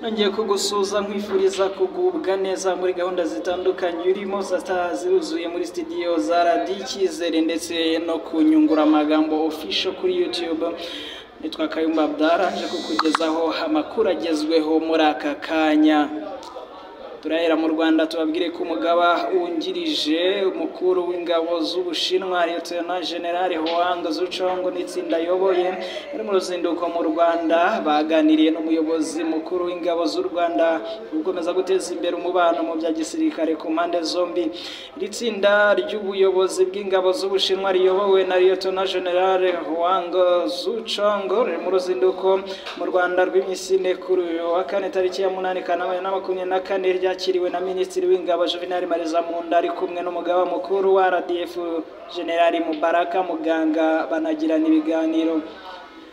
nongeye kugusuza nkwifuriza kugubwa neza muri gahunda zitandukanye urimo ziruzuye muri studio za Radio Icyizere ndetse no kunyungura amagambo official kuri YouTube. Nitwa Kayumba Abdara nje kukugezaho amakuru agezweho muri aka kanya. Turahera mu Rwanda tubabwire ko umugaba wungirije umukuru w'ingabo z'Ubushinwa Lieutenant General Huang Zuchong n'itsinda yoboye muri mu ruzinduko mu Rwanda baganiriye n'umuyobozi mukuru w'ingabo z'u Rwanda gukomeza guteza imbere umubano mu bya gisirikare ku mpande zombi. Iri tsinda ry'ubuyobozi bw'ingabo z'Ubushinwa riyobowe na Lieutenant General Huang Zuchong mu ruzinduko mu Rwanda rw'imisine kuri wa kane tariki ya 8 Kanama 2024 yakiriwe na Minisitiri w'Ingabo Juvenal Marizamunda ari kumwe n'umugaba mukuru wa RDF General Mubaraka Muganga banagirana ibiganiro.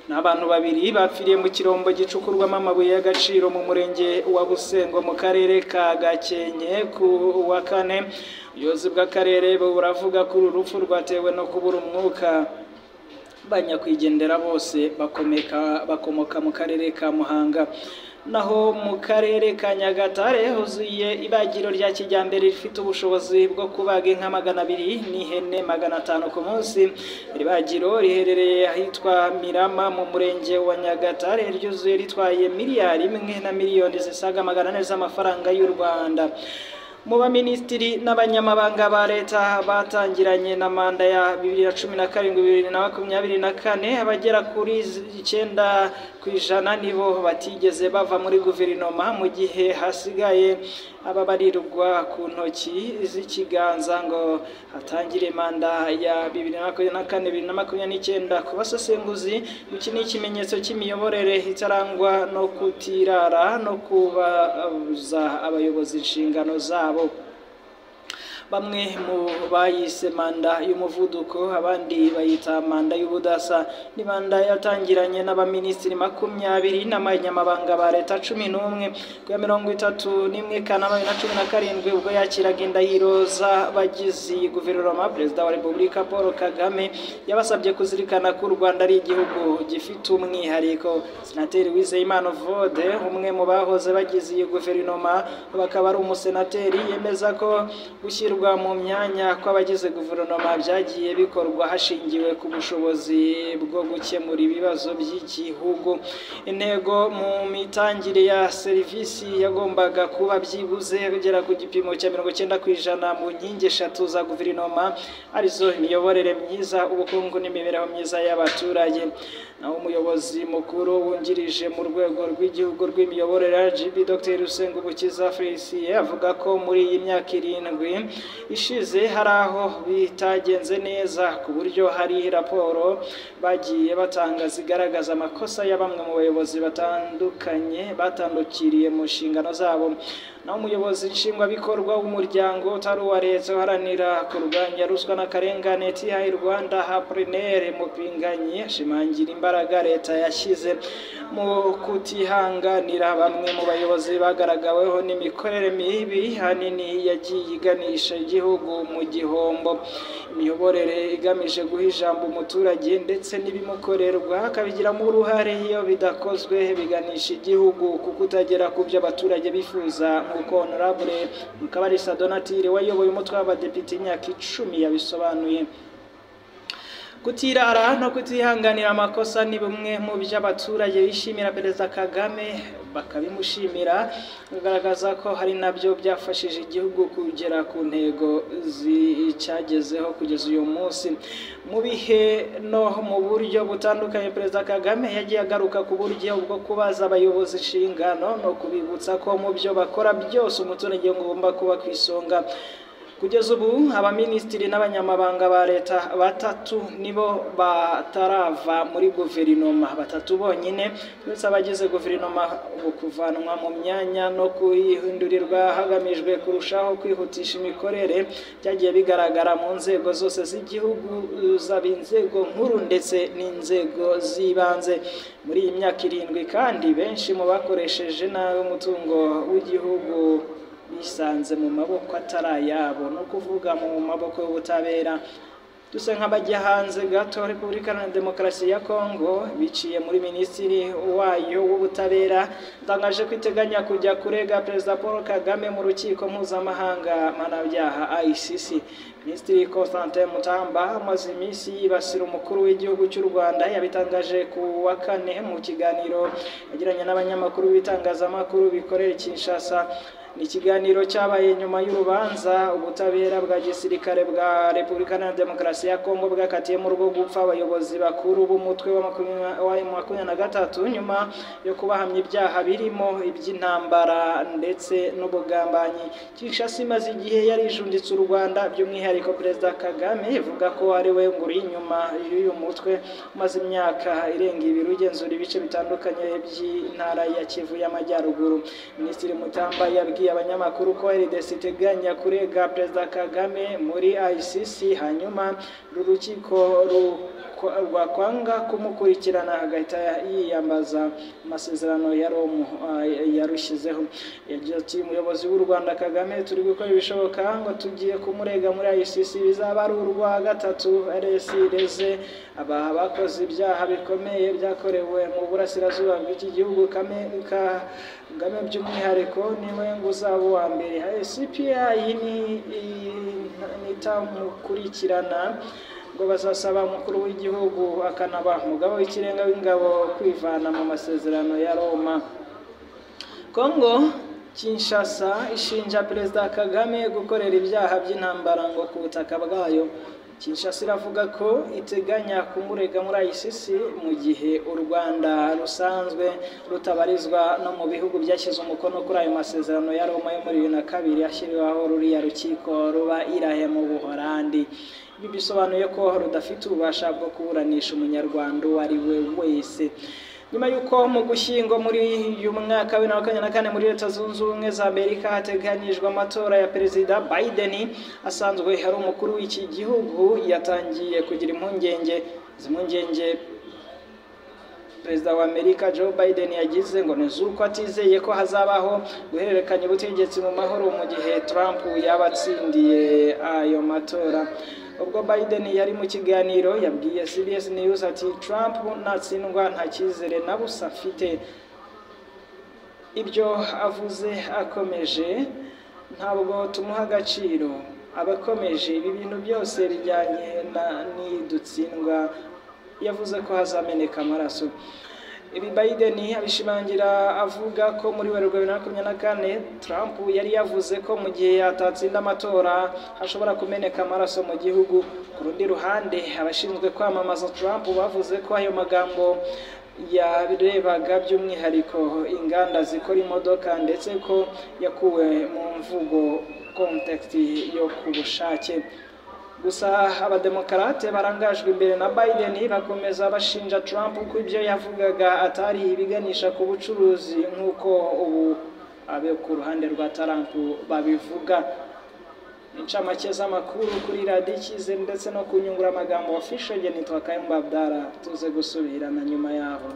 N'abantu babiri bapfiriye mu kirombo gicukurwamo amabuye y'agaciro mu murenge wa Busengo mu karere ka Gakenke ku wa kane. Ubuyobozi bw'akarere buravuga ko urupfu rwatewe no kubura umwuka. Banyakwigendera bose bakomoka mu karere ka Muhanga. Naho mu karere ka Nyagatare huzuye ibagiro rya kijyambere rifite ubushobozi bwo kubaga inka 200 n'ihene 500 ku munsi. Iri bagiro riherereye ahitwa Mirama mu murenge wa Nyagatare ryuzuye ritwaye miliyari 1 na miliyoni zisaga 400 z'amafaranga y'u Rwanda. Mu baminisitiri n'abanyamabanga ba leta batangiranye na manda ya 2017-2024 abagera kuri 9% nibo batigeze bava muri guverinoma mu gihe hasigaye ababarirwa ku ntoki z'ikiganza ngo hatangire manda ya 2024-2029 ku basesenguzi. Iki ni ikimenyetso cy'imiyoborere itarangwa no kutirara no kubaza abayobozi inshingano zabo. Bamwe mu bayise manda y'umuvuduko abandi bayita manda y'ubudasa. Ni manda yatangiranye n'abaminisitiri 20 n'abanyamabanga ba leta 11 ku ya 31 Kanama 2017 ubwo yakiraga indahiro z'abagize guverinoma. Perezida wa Repubulika Paul Kagame yabasabye kuzirikana ko u Rwanda ari igihugu gifite umwihariko. Senateri Uwizeyimana Evode umwe mu bahoze bagize iyi guverinoma bakaba ari umusenateri yemeza ko gushyirwa mu myanya kw'abagize guverinoma byagiye bikorwa hashingiwe ku bushobozi bwo gukemura ibibazo by'igihugu. Intego mu mitangire ya serivisi yagombaga kuba byibuze kugera ku gipimo cya 90% mu nkingi 3 za guverinoma arizo imiyoborere myiza, ubukungu n'imibereho myiza y'abaturage. Naho umuyobozi mukuru wungirije mu rwego rw'igihugu rw'imiyoborere RGB Dr. Rusengubukiza Felicien avuga ko muri iyi myaka 7 ishize hari aho bitagenze neza ku buryo hari raporo bagiye batanga zigaragaza amakosa ya bamwe mu bayobozi batandukiriye mu nshingano zabo. Naho umuyobozi nshingwabikorwa w'umuryango utari uwa leta uharanira kurwanya ruswa n'akarengane TI Rwanda Haprenere Mupinganyi ashimangira imbaraga leta yashyize mu kutihanganira bamwe mu bayobozi bagaragaweho n'imikorere mibi hanini yagiye iganisha igihugu mu gihombo. Imiyoborere igamije guha ijambo umuturage ndetse n'ibimukorerwa akabigiramo uruhare iyo bidakozwe biganisha igihugu kuko utagera ku byo abaturage bifuza. Nk'uko Honorable Mukabarisa Donatille wayoboye umutwe w'abadepite imyaka 10 yabisobanuye. Kutirara no kutihanganira amakosa ni bumwe mu by'abaturage bishimira Perezida Kagame bakabimushimira, bigaragaza ko hari nabyo byafashije igihugu kugera ku ntego zicyagezeho kugeza uyu munsi. Mu bihe no mu buryo butandukanye Perezida Kagame yagiye agaruka ku buryo bwo kubaza abayobozi inshingano no kubibutsa ko mu byo bakora byose umuturage ngomba kuba ku isonga. Kugeza ubu abaminisitiri n'abanyamabanga ba leta 3 nibo batarava muri guverinoma, 3 bonyine ndetse abagize guverinoma kuvanwa mu myanya no kuyihindurirwa hagamijwe kurushaho kwihutisha imikorere byagiye bigaragara mu nzego zose z'igihugu z'abinzego nkuru ndetse n'inzego z'ibanze. Muri iyi myaka 7 kandi benshi mu bakoresheje nawe umutungo w'igihugu bisanze mu maboko atarayabo no kuvuga mu maboko y'ubutabera. dusa nk'abajya hanze gato. Repubulika Iharanira Demokarasi ya Kongo biciye muri minisitiri wayo w'ubutabera itangaje ko iteganya kujya kurega Perezida Paul Kagame mu rukiko mpuzamahanga mpanabyaha ICC. Minisitiri Constantin Mutamba amaze iminsi yibasira umukuru w'igihugu cy'u Rwanda, yabitangaje ku wa kane mu kiganiro yagiranye n'abanyamakuru b'ibitangazamakuru bikorera Kinshasa. Ni ikiganiro cyabaye nyuma y'urubanza ubutabera bwa gisirikare bwa Repubulika Iharanira Demokarasi ya Kongo bwakatiye mu rwo gupfa abayobozi bakuru b'umutwe wa 23 nyuma yo kubahamya ibyaha birimo iby'intambara ndetse n'ubugambanyi. Kinshasa imaze igihe yarijunditse u Rwanda, by'umwihariko Perezida Kagame ivuga ko ari we nguri inyuma y'uyu mutwe umaze imyaka irenga 2 ugenzura ibice bitandukanye by'intara ya Kivu y'Amajyaruguru. Minisitiri Mutamba yabwiye abanyamakuru ko RDC iteganya kurega Perezida Kagame muri ICC, hanyuma urukiko rwakwanga kumukurikirana agahita yiyambaza amasezerano ya Roma yarushyizeho. Yagize ati umuyobozi w'u Rwanda Kagame turi gukora ibishoboka ngo tugiye kumurega muri ICC, bizaba ari urwa gatatu reze aba bakoze ibyaha bikomeye byakorewe mu burasirazuba bw'iki gihugu. Kagame by'umwihariko niwe ngo uzaba uwa mbere. CPI nitamukurikirana ngo bazasaba umukuru w'igihugu akanaba umugaba w'ikirenga w'ingabo kwivana mu masezerano ya Roma. Kongo Kinshasa ishinja Perezida Kagame gukorera ibyaha by'intambara ngo ku butaka bwayo. Kinshasa iravuga ko iteganya kumurega muri ICC mu gihe u Rwanda rusanzwe rutabarizwa no mu bihugu byashyize umukono kuri ayo masezerano ya Roma yo muri 2002 yashyiriweho ruriya rukiko ruba Irahe mu Buholandi. Ibi bisobanuye ko rudafite ububasha bwo kuburanisha umunyarwanda uwo ari we wese. Nyuma y'uko mu Gushyingo muri uyu mwaka wa 2024 muri Leta Zunze Ubumwe za Amerika hateganyijwe amatora ya Perezida, Biden asanzwe hari umukuru w'iki gihugu yatangiye kugira impungenge. Zimpungenge Perezida wa Amerika Joe Biden yagize ngo nuzuko atizeye ko hazabaho guhererekanya ubutegetsi mu mahoro mu gihe Trump yabatsindiye ayo matora. Ubwo Biden yari mu kiganiro yabwiye CBS News ati Trump natsindwa nta cyizere na busa afite. Ibyo avuze akomeje ntabwo tumuha agaciro, abakomeje ibi bintu byose bijyanye nidutsindwa. Yavuze ko hazameneka amaraso. Ibi Biden abishimangira avuga ko muri Werurwe 2024 Trump yari yavuze ko mu gihe yatatsinda amatora hashobora kumeneka amaraso mu gihugu. Ku rundi ruhande abashinzwe kwamamaza Trump bavuze ko ayo magambo yabirebaga by'umwihariko inganda zikora imodoka ndetse ko yakuwe mu mvugo context yo ku bushake. Gusa abademokarate barangajwe imbere na Biden bakomeza bashinja Trump ko ibyo yavugaga atari ibiganisha ku bucuruzi nk'uko ubu abe ku ruhande rwa Trump babivuga. Incamake z'amakuru kuri Radio Icyizere ndetse no kunyungura amagambo official nitwa Kayumba Abdallah, tuze gusubirana nyuma yaho.